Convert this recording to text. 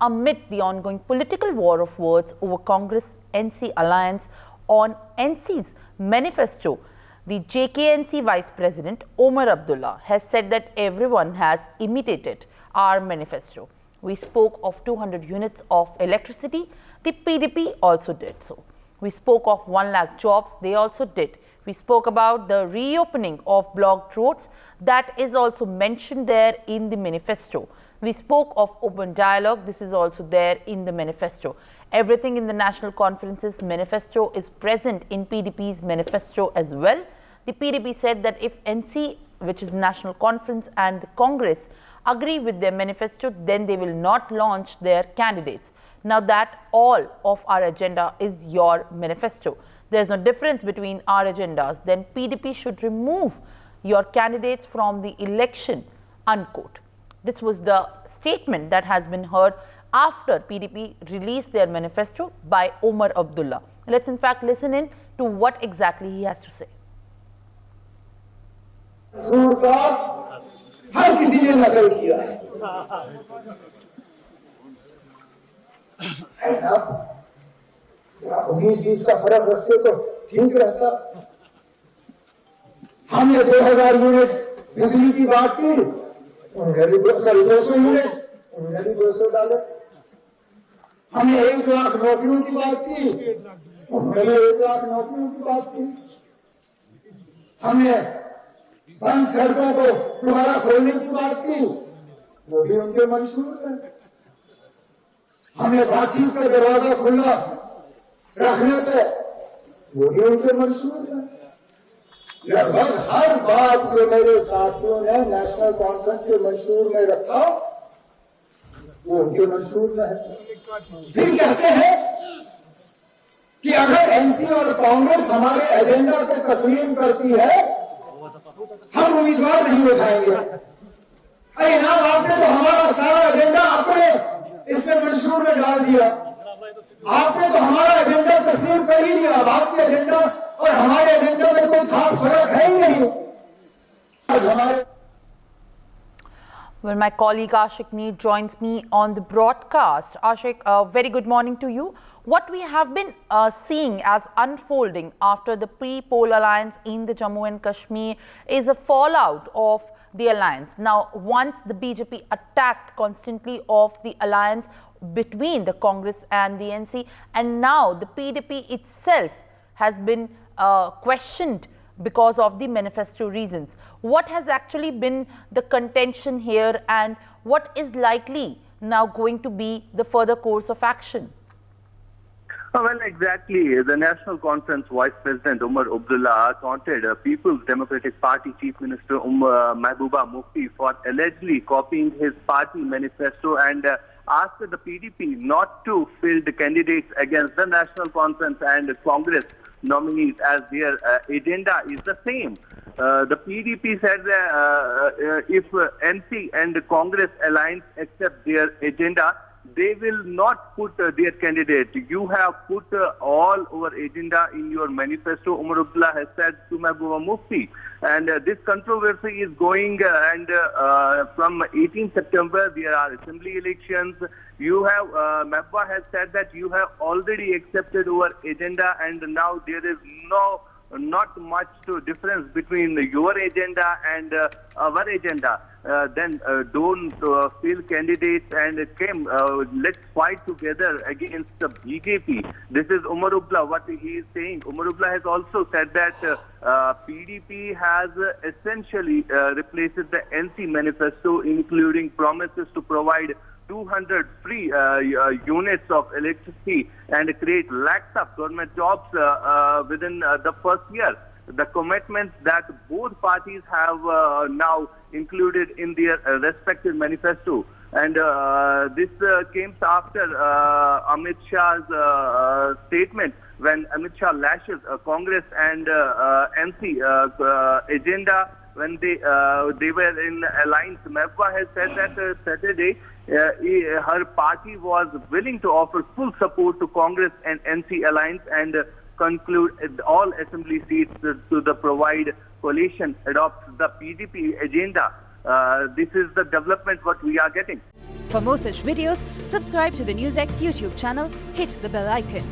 amid the ongoing political war of words over Congress-NC alliance on NC's manifesto, the JKNC Vice President Omar Abdullah has said that everyone has imitated our manifesto. We spoke of 200 units of electricity. The PDP also did so. We spoke of 1 lakh jobs. They also did. We spoke about the reopening of blocked roads. That is also mentioned there in the manifesto. We spoke of open dialogue. This is also there in the manifesto. Everything in the National Conference's manifesto is present in PDP's manifesto as well. The PDP said that if NC, which is National Conference, and the Congress agree with their manifesto, then they will not launch their candidates. Now that all of our agenda is your manifesto, there's no difference between our agendas, then PDP should remove your candidates from the election, unquote. This was the statement that has been heard after PDP released their manifesto by Omar Abdullah. Let's in fact listen in to what exactly he has to say. हर किसी ने नकल किया है जरा 19-20 का फर्क रखते तो ठीक रहता। हमने 2000 यूनिट बिजली की बात की, उन्होंने भी 200 यूनिट, उन्होंने भी 200 डाले। हमने 1 लाख नौकरियों की बात की, उन्होंने भी 1 लाख नौकरियों की बात की। हमने बंद सड़कों को दोबारा खोलने की बात की, वो भी उनके मंशूर है। हमने बातचीत का दरवाजा खुला रखने पे, वो भी उनके मंशूर है। लगभग हर बात जो मेरे साथियों ने नेशनल कॉन्फ्रेंस के मंशूर में रखा, वो उनके मंशूर में है। फिर कहते हैं कि अगर एनसी और कांग्रेस हमारे एजेंडा को तस्लीम करती है, हम उम्मीदवार नहीं हो जाएंगे। अरे ना, आपने तो हमारा सारा एजेंडा अपने इसमें मंशूर में डाल दिया। आपने तो हमारा एजेंडा तस्लीम कर ही लिया। अब आपके एजेंडा और हमारे एजेंडा में कोई खास फर्क है ही नहीं। आज हमारे Well, my colleague Ashik Mir joins me on the broadcast. Ashik, very good morning to you. What we have been seeing as unfolding after the pre-poll alliance in the Jammu and Kashmir is a fallout of the alliance. Now, once the BJP attacked constantly of the alliance between the Congress and the NC, and now the PDP itself has been questioned because of the manifesto reasons. What has actually been the contention here, and what is likely now going to be the further course of action? Well, exactly. The National Conference Vice President Omar Abdullah taunted People's Democratic Party Chief Minister Mehbooba Mufti for allegedly copying his party manifesto and asked the PDP not to field candidates against the National Conference and Congress nominees as their agenda is the same. The PDP said that if NC and Congress alliance accept their agenda, they will not put their candidate. You have put all our agenda in your manifesto, Omar Abdullah has said to Mehbooba Mufti. And this controversy is going and from 18 September, there are assembly elections. You have, Mehbooba has said that you have already accepted our agenda, and now there is not much difference between your agenda and our agenda. Then don't field candidates and came, let's fight together against the BJP. This is Omar Abdullah, what he is saying. Omar Abdullah has also said that PDP has essentially replaced the NC manifesto, including promises to provide 200 free units of electricity and create lakhs of government jobs within the first year. The commitments that both parties have now included in their respective manifesto. And this came after Amit Shah's statement, when Amit Shah lashes Congress and NC agenda when they were in alliance. Mehbooba has said that Saturday her party was willing to offer full support to Congress and NC alliance and conclude all assembly seats to the provide coalition adopts the PDP agenda. this is the development what we are getting. For more such videos, subscribe to the NewsX YouTube channel, hit the bell icon.